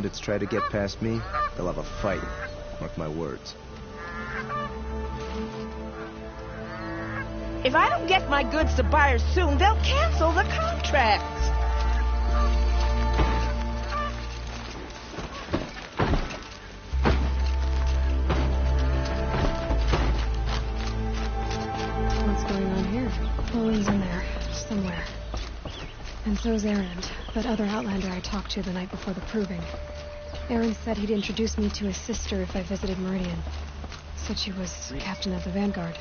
bandits try to get past me, they'll have a fight. Mark my words. If I don't get my goods to buyers soon, they'll cancel the contracts. What's going on here? Owen's in there, somewhere. And so's Erend, that other Outlander I talked to the night before the proving. Erend said he'd introduce me to his sister if I visited Meridian. Said she was captain of the Vanguard.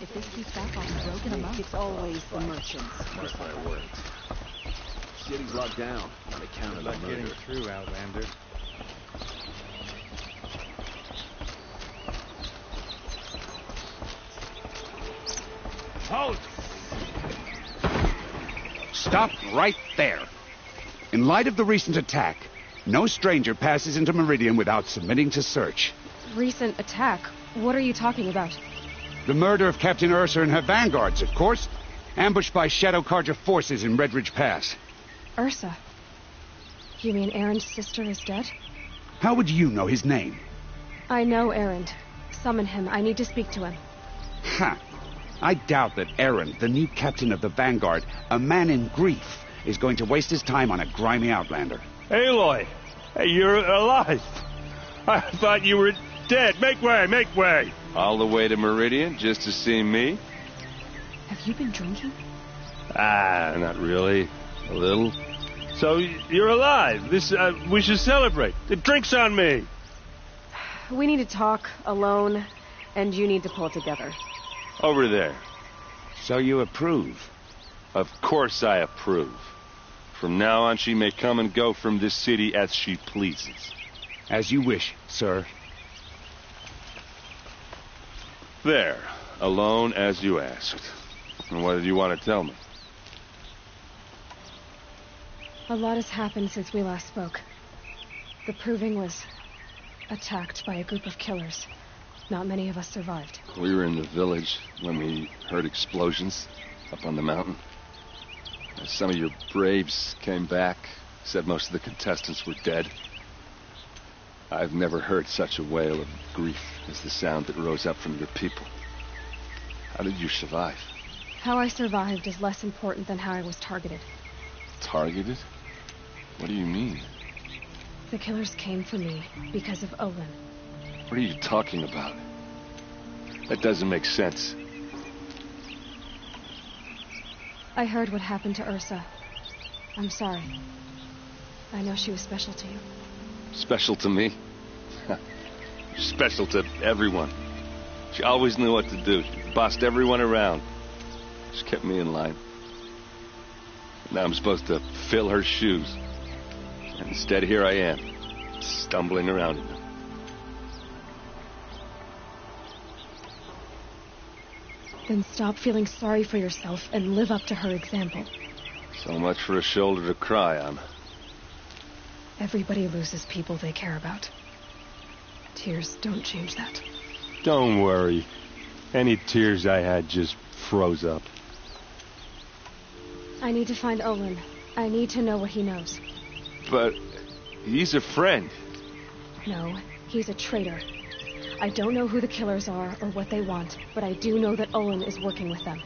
If this keeps up, I'll be broken them up. It's always the merchants. Mark my words. City's locked down on account of the murder. Getting through, Outlander. Halt! Stop right there. In light of the recent attack, no stranger passes into Meridian without submitting to search. Recent attack? What are you talking about? The murder of Captain Ursa and her vanguards, of course. Ambushed by Shadow Carja forces in Redridge Pass. Ursa? You mean Erend's sister is dead? How would you know his name? I know Erend. Summon him. I need to speak to him. Ha! I doubt that Erend, the new captain of the Vanguard, a man in grief, is going to waste his time on a grimy Outlander. Aloy! Hey, you're alive! I thought you were dead. Make way, make way! All the way to Meridian just to see me? Have you been drinking? Ah, not really. A little. So, you're alive. We should celebrate. The drink's on me. We need to talk, alone, and you need to pull it together. Over there. So you approve? Of course I approve. From now on, she may come and go from this city as she pleases. As you wish, sir. There. Alone as you asked. And what did you want to tell me? A lot has happened since we last spoke. The Proving was attacked by a group of killers. Not many of us survived. We were in the village when we heard explosions up on the mountain. Some of your braves came back, said most of the contestants were dead. I've never heard such a wail of grief as the sound that rose up from your people. How did you survive? How I survived is less important than how I was targeted. Targeted? What do you mean? The killers came for me because of Olin. What are you talking about? That doesn't make sense. I heard what happened to Ursa. I'm sorry. I know she was special to you. Special to me? Special to everyone. She always knew what to do. She bossed everyone around. She kept me in line. Now I'm supposed to fill her shoes. And instead, here I am, stumbling around in them. Then stop feeling sorry for yourself and live up to her example. So much for a shoulder to cry on. Everybody loses people they care about. Tears don't change that. Don't worry. Any tears I had just froze up. I need to find Olin. I need to know what he knows. But he's a friend. No, he's a traitor. I don't know who the killers are or what they want, but I do know that Olin is working with them.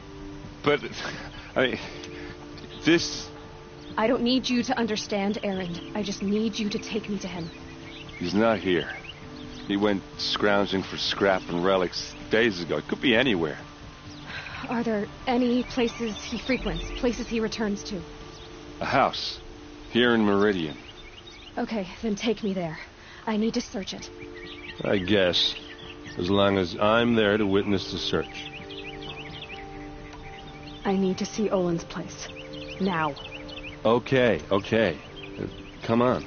But, this... I don't need you to understand, Erend. I just need you to take me to him. He's not here. He went scrounging for scrap and relics days ago. It could be anywhere. Are there any places he frequents, places he returns to? A house. Here in Meridian. Okay, then take me there. I need to search it. I guess. As long as I'm there to witness the search. I need to see Olin's place. Now. Okay. Come on.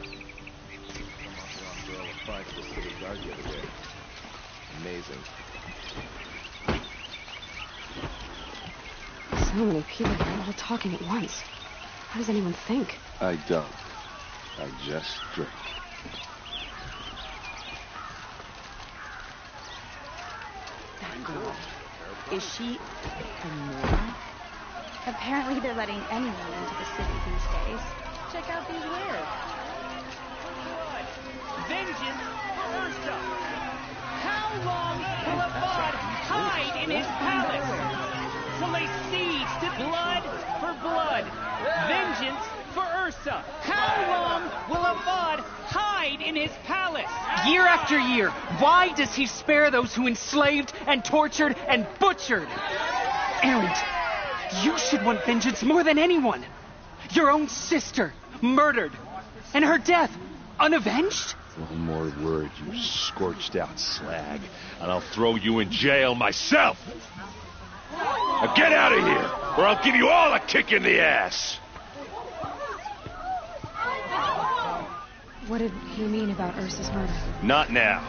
Amazing. So many people here all talking at once. How does anyone think? I don't. I just drink. That girl. Is she a Apparently they're letting anyone into the city these days. Check out these wares. Vengeance for Ursa. How long will Avad hide in his palace? Will they siege to blood for blood? Vengeance for Ursa. How long will Avad hide in his palace? Year after year, why does he spare those who enslaved and tortured and butchered? Erend, you should want vengeance more than anyone. Your own sister, murdered, and her death, unavenged? One more word, you scorched out slag, and I'll throw you in jail myself! Now get out of here, or I'll give you all a kick in the ass! What did he mean about Ursa's murder? Not now.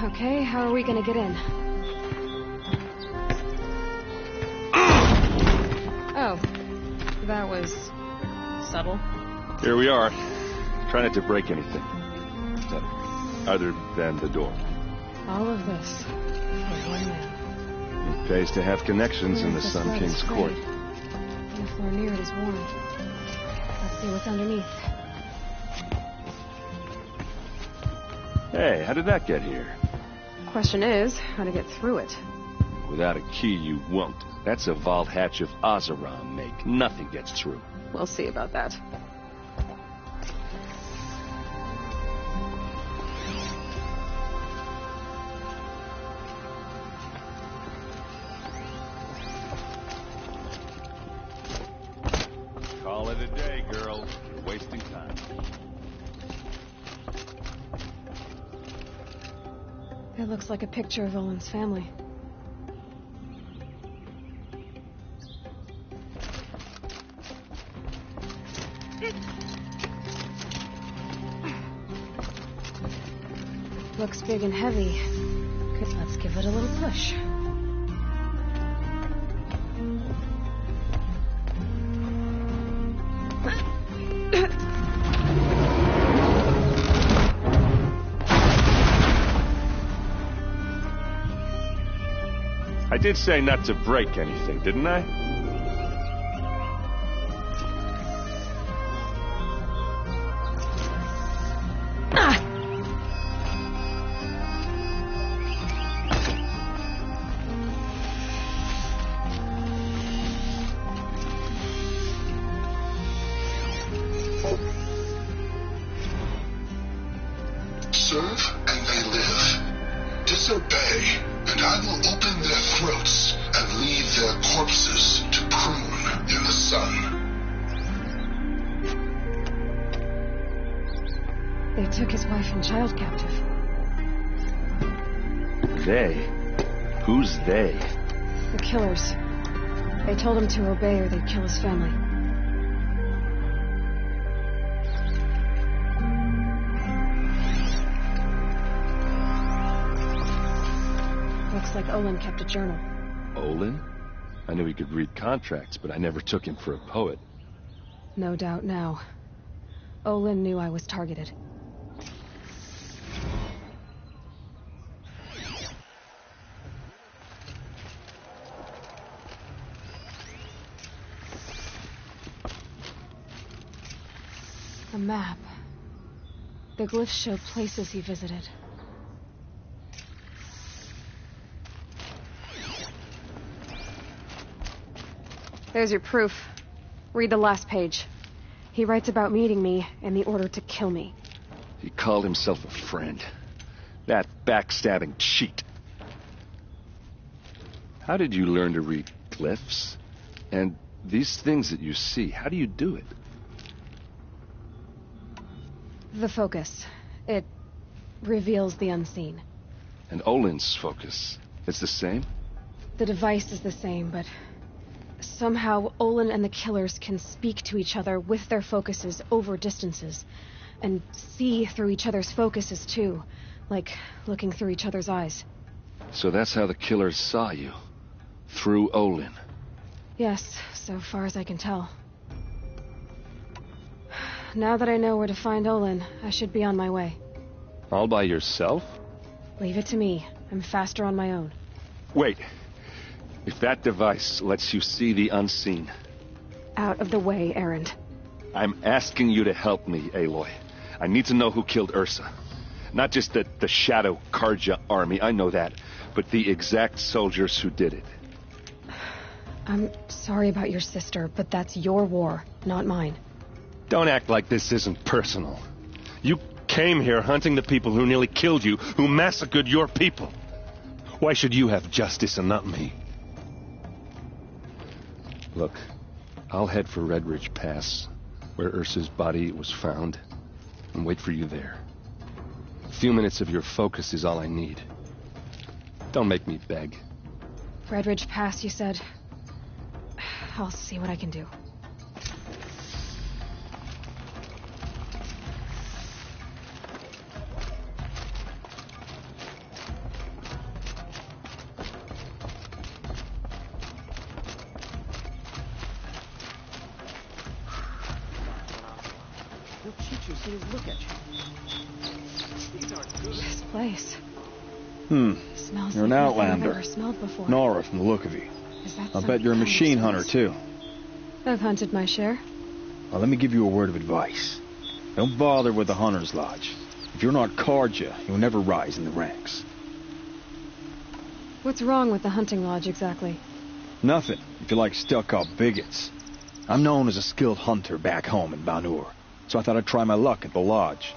Okay, how are we gonna get in? Oh, that was subtle. Here we are. Try not to break anything. Other than the door. All of this for one man. It pays to have connections in the Yes, Sun that's King's right. court. And the floor near it is warm. Let's see what's underneath. Hey, how did that get here? Question is, how to get through it. Without a key, you won't. That's a vault hatch of Ozeron make. Nothing gets through. We'll see about that. Call it a day, girl. You're wasting time. It looks like a picture of Olin's family. Looks big and heavy. Let's give it a little push. I did say not to break anything, didn't I? Serve and they live. Disobey, and I will open their throats and leave their corpses to prune in the sun. They took his wife and child captive. They? Who's they? The killers. They told him to obey or they'd kill his family. Looks like Olin kept a journal. Olin? I knew he could read contracts, but I never took him for a poet. No doubt now. Olin knew I was targeted. A map. The glyphs show places he visited. There's your proof. Read the last page. He writes about meeting me and the order to kill me. He called himself a friend. That backstabbing cheat. How did you learn to read glyphs? And these things that you see, how do you do it? The focus. It reveals the unseen. And Olin's focus, it's the same? The device is the same, but somehow Olin and the killers can speak to each other with their focuses over distances. And see through each other's focuses, too. Like looking through each other's eyes. So that's how the killers saw you. Through Olin. Yes, so far as I can tell. Now that I know where to find Olin, I should be on my way. All by yourself? Leave it to me. I'm faster on my own. Wait. If that device lets you see the unseen... Out of the way, Erend. I'm asking you to help me, Aloy. I need to know who killed Ursa. Not just the Shadow Karja army, I know that, but the exact soldiers who did it. I'm sorry about your sister, but that's your war, not mine. Don't act like this isn't personal. You came here hunting the people who nearly killed you, who massacred your people. Why should you have justice and not me? Look, I'll head for Red Ridge Pass, where Ursa's body was found, and wait for you there. A few minutes of your focus is all I need. Don't make me beg. Red Ridge Pass, you said? I'll see what I can do. This place. Smells You're an like nothing outlander. I've ever smelled before. Nora from the look of you. Is that I'll some bet you're a kind of machine hunter, source? too. I've hunted my share. Well, let me give you a word of advice. Don't bother with the Hunter's Lodge. If you're not Karja, you'll never rise in the ranks. What's wrong with the hunting lodge, exactly? Nothing, if you like stuck-up bigots. I'm known as a skilled hunter back home in Banur, so I thought I'd try my luck at the lodge.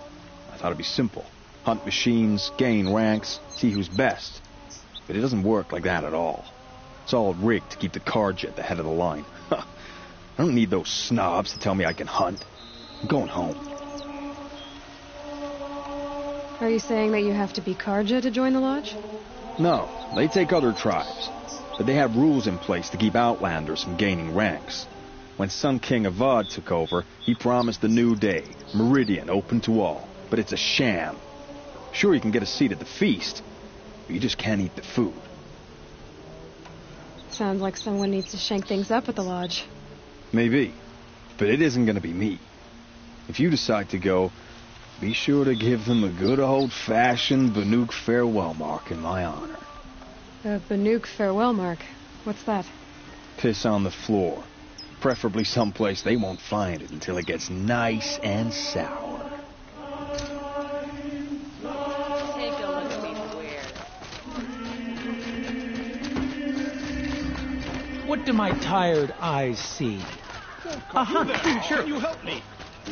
I thought it'd be simple. Hunt machines, gain ranks, see who's best. But it doesn't work like that at all. It's all rigged to keep the Karja at the head of the line. I don't need those snobs to tell me I can hunt. I'm going home. Are you saying that you have to be Karja to join the lodge? No, they take other tribes. But they have rules in place to keep outlanders from gaining ranks. When Sun King Avad took over, he promised a new day, Meridian open to all. But it's a sham. Sure, you can get a seat at the feast, but you just can't eat the food. Sounds like someone needs to shank things up at the lodge. Maybe, but it isn't going to be me. If you decide to go, be sure to give them a good old-fashioned Banuk farewell mark in my honor. A Banuk farewell mark. What's that? Piss on the floor. Preferably someplace they won't find it until it gets nice and sour. Take a look at me square. What do my tired eyes see? A hunter. Can you help me?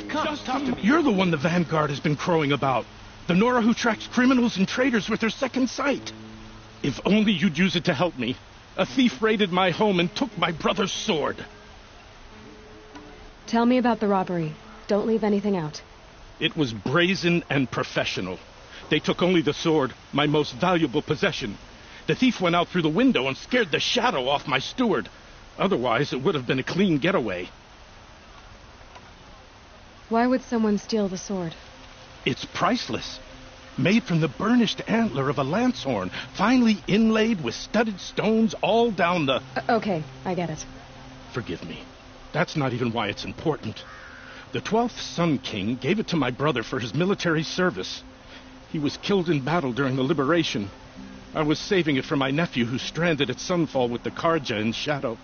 Come, talk to me. You're the one the Vanguard has been crowing about. The Nora who tracks criminals and traitors with her second sight. If only you'd use it to help me. A thief raided my home and took my brother's sword. Tell me about the robbery. Don't leave anything out. It was brazen and professional. They took only the sword, my most valuable possession. The thief went out through the window and scared the shadow off my steward. Otherwise, it would have been a clean getaway. Why would someone steal the sword? It's priceless. Made from the burnished antler of a lancehorn, finely inlaid with studded stones all down the... Okay, I get it. Forgive me. That's not even why it's important. The 12th Sun King gave it to my brother for his military service. He was killed in battle during the liberation. I was saving it for my nephew who's stranded at Sunfall with the Karja in Shadow.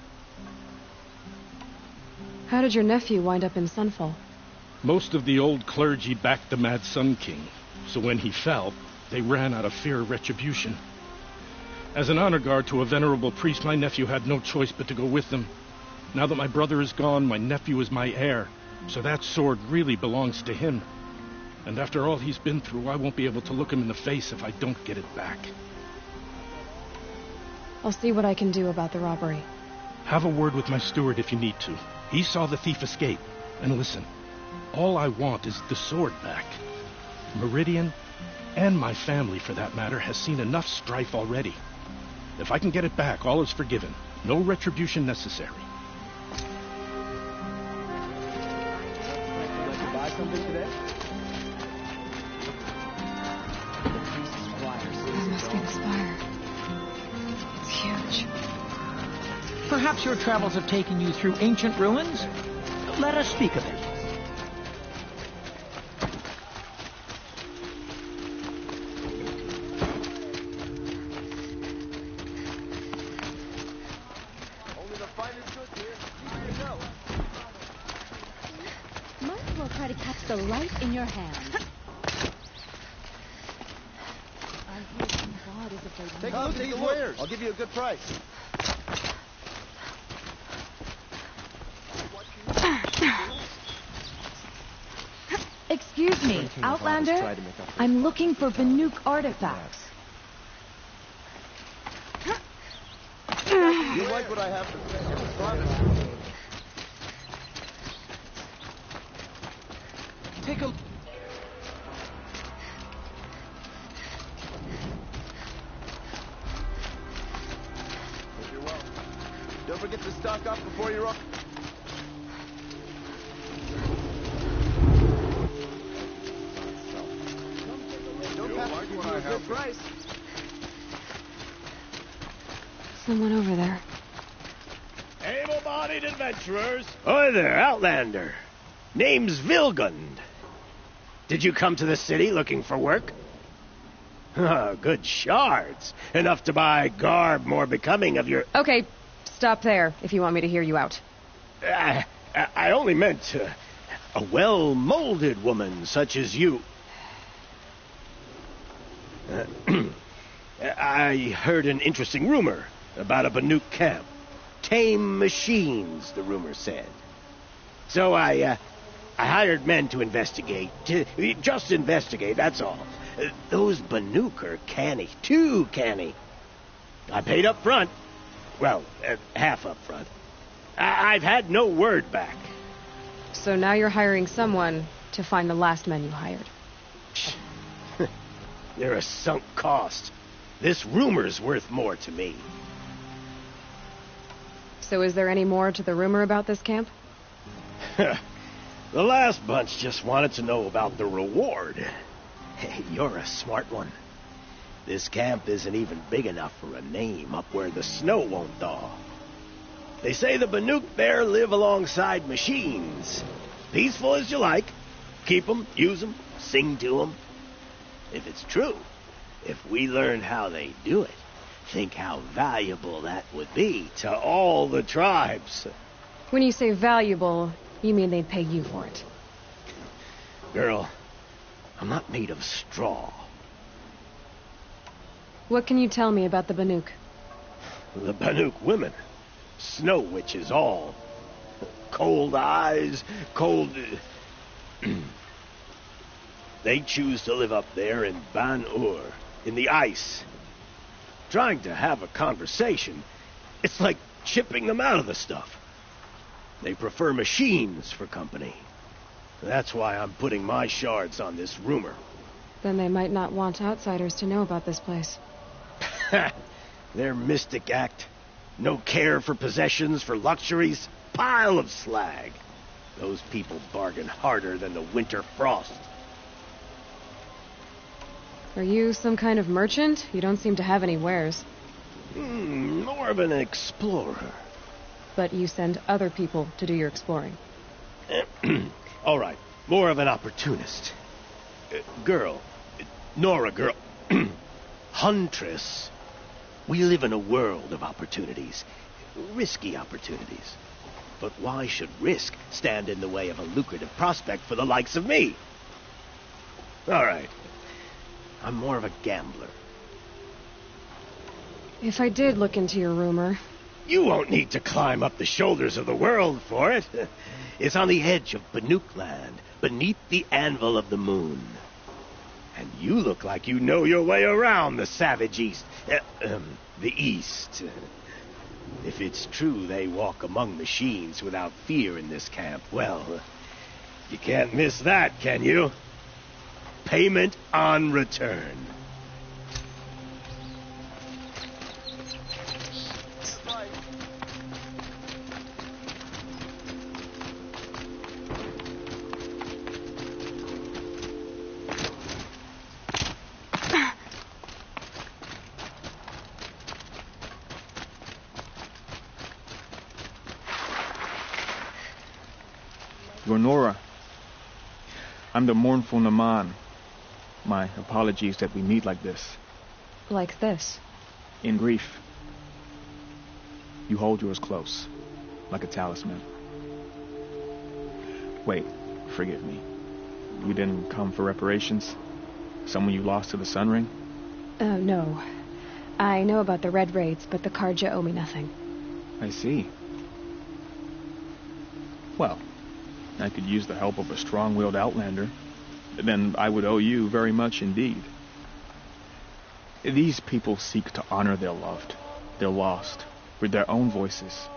How did your nephew wind up in Sunfall? Most of the old clergy backed the Mad Sun King, so when he fell, they ran out of fear of retribution. As an honor guard to a venerable priest, my nephew had no choice but to go with them. Now that my brother is gone, my nephew is my heir, so that sword really belongs to him. And after all he's been through, I won't be able to look him in the face if I don't get it back. I'll see what I can do about the robbery. Have a word with my steward if you need to. He saw the thief escape. And listen, all I want is the sword back. Meridian, and my family for that matter, has seen enough strife already. If I can get it back, all is forgiven. No retribution necessary. Something today? That must be the spire. Perhaps your travels have taken you through ancient ruins? Let us speak of it. Might as well try to catch the light in your hand. I hear some god is afraid. Take a look at these wares. I'll give you a good price. Excuse me, Outlander. I'm looking for Banuk artifacts. You like what I have to say? Promise. Take a... You're welcome. Don't forget to stock up before you're up. Don't pass me a good price. Someone over there. Able-bodied adventurers. Hi there, Outlander. Name's Vilgund. Did you come to the city looking for work? Good shards. Enough to buy garb more becoming of your... Okay, stop there if you want me to hear you out. I only meant a well-molded woman such as you. I heard an interesting rumor about a Banuk camp. Tame machines, the rumor said. So I hired men to investigate. Just investigate, that's all. Those Banuk are canny. Too canny. I paid up front. Well, half up front. I've had no word back. So now you're hiring someone to find the last men you hired. They're a sunk cost. This rumor's worth more to me. So is there any more to the rumor about this camp? The last bunch just wanted to know about the reward. Hey, you're a smart one. This camp isn't even big enough for a name up where the snow won't thaw. They say the Banuk there live alongside machines. Peaceful as you like. Keep them, use them, sing to them. If it's true, if we learn how they do it, think how valuable that would be to all the tribes. When you say valuable, you mean they'd pay you for it. Girl, I'm not made of straw. What can you tell me about the Banuk? The Banuk women. Snow witches all. Cold eyes, cold... They choose to live up there in Ban-Ur, in the ice. Trying to have a conversation, it's like chipping them out of the stuff. They prefer machines for company. That's why I'm putting my shards on this rumor. Then they might not want outsiders to know about this place. Their mystic act. No care for possessions, for luxuries. Pile of slag. Those people bargain harder than the winter frost. Are you some kind of merchant? You don't seem to have any wares. More of an explorer. But you send other people to do your exploring. All right, more of an opportunist. Girl. Nora girl. Huntress. We live in a world of opportunities. Risky opportunities. But why should risk stand in the way of a lucrative prospect for the likes of me? All right. I'm more of a gambler. If I did look into your rumor... You won't need to climb up the shoulders of the world for it. It's on the edge of Banuk land, beneath the anvil of the moon. And you look like you know your way around the savage east. The east. If it's true they walk among machines without fear in this camp, well, you can't miss that, can you? Payment on return. You're Nora. I'm the mournful Naman. My apologies that we meet like this. Like this? In grief. You hold yours close, like a talisman. Wait, forgive me. You didn't come for reparations? Someone you lost to the Sun Ring? No. I know about the Red Raids, but the Karja owe me nothing. I see. Well, I could use the help of a strong-willed outlander. Then I would owe you very much indeed. These people seek to honor their loved, their lost, with their own voices,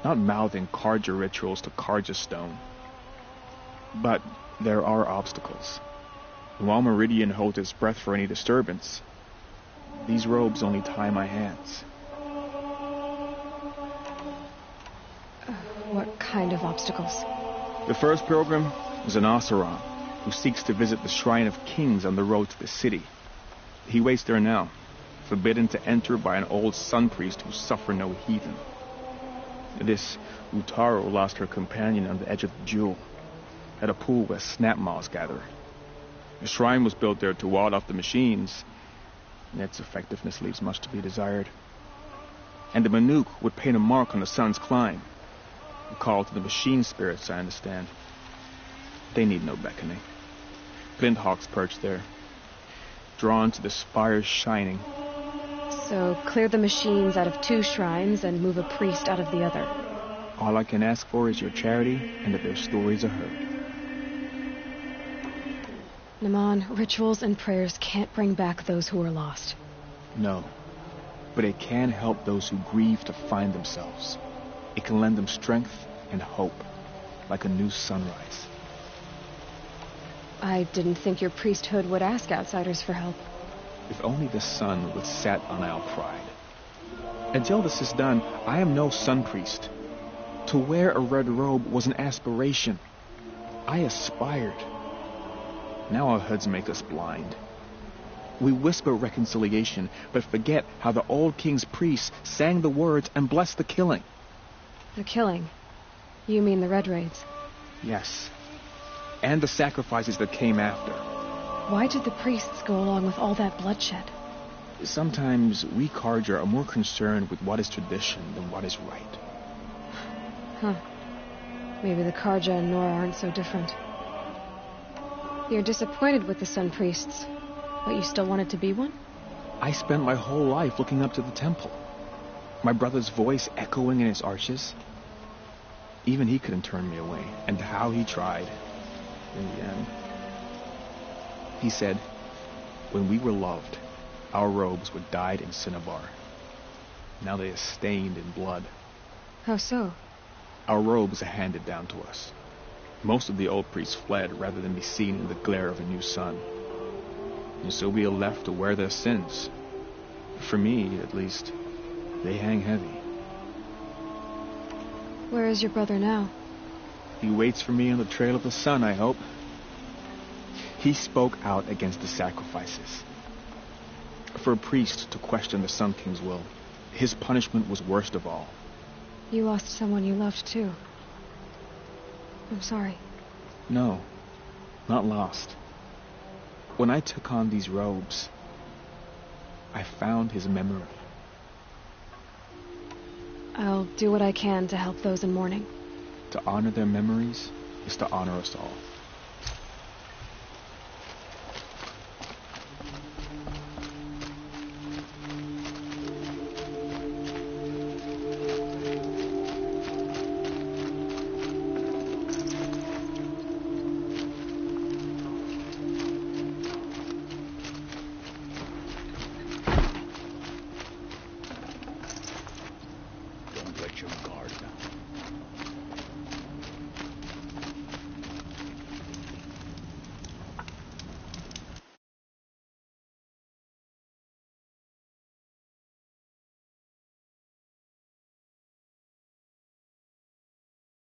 not mouthing Karja rituals to Karja stone. But there are obstacles. While Meridian holds its breath for any disturbance, these robes only tie my hands. What kind of obstacles? The first pilgrim is an Oseram who seeks to visit the Shrine of Kings on the road to the city. He waits there now, forbidden to enter by an old sun priest who suffer no heathen. This Utaro lost her companion on the edge of the jewel, at a pool where snap moths gather. The shrine was built there to ward off the machines, and its effectiveness leaves much to be desired. And the Manuk would paint a mark on the sun's climb, a call to the machine spirits, I understand. They need no beckoning. Flint hawks perch there, drawn to the spires shining. So clear the machines out of 2 shrines and move a priest out of the other. All I can ask for is your charity and that their stories are heard. Naman, rituals and prayers can't bring back those who are lost. No, but it can help those who grieve to find themselves. It can lend them strength and hope, like a new sunrise. I didn't think your priesthood would ask outsiders for help. If only the sun would set on our pride. Until this is done, I am no sun priest. To wear a red robe was an aspiration. I aspired. Now our hoods make us blind. We whisper reconciliation, but forget how the old king's priests sang the words and blessed the killing. The killing? You mean the Red Raids? Yes. And the sacrifices that came after. Why did the priests go along with all that bloodshed? Sometimes we Karja are more concerned with what is tradition than what is right. Huh. Maybe the Karja and Nora aren't so different. You're disappointed with the Sun Priests, but you still wanted to be one? I spent my whole life looking up to the temple. My brother's voice echoing in its arches. Even he couldn't turn me away, and how he tried. In the end, he said, when we were loved, our robes were dyed in cinnabar. Now they are stained in blood. How so? Our robes are handed down to us. Most of the old priests fled rather than be seen in the glare of a new sun. And so we are left to wear their sins. For me, at least, they hang heavy. Where is your brother now? He waits for me on the trail of the sun, I hope. He spoke out against the sacrifices. For a priest to question the Sun King's will, his punishment was worst of all. You lost someone you loved, too. I'm sorry. No, not lost. When I took on these robes, I found his memory. I'll do what I can to help those in mourning. To honor their memories is to honor us all.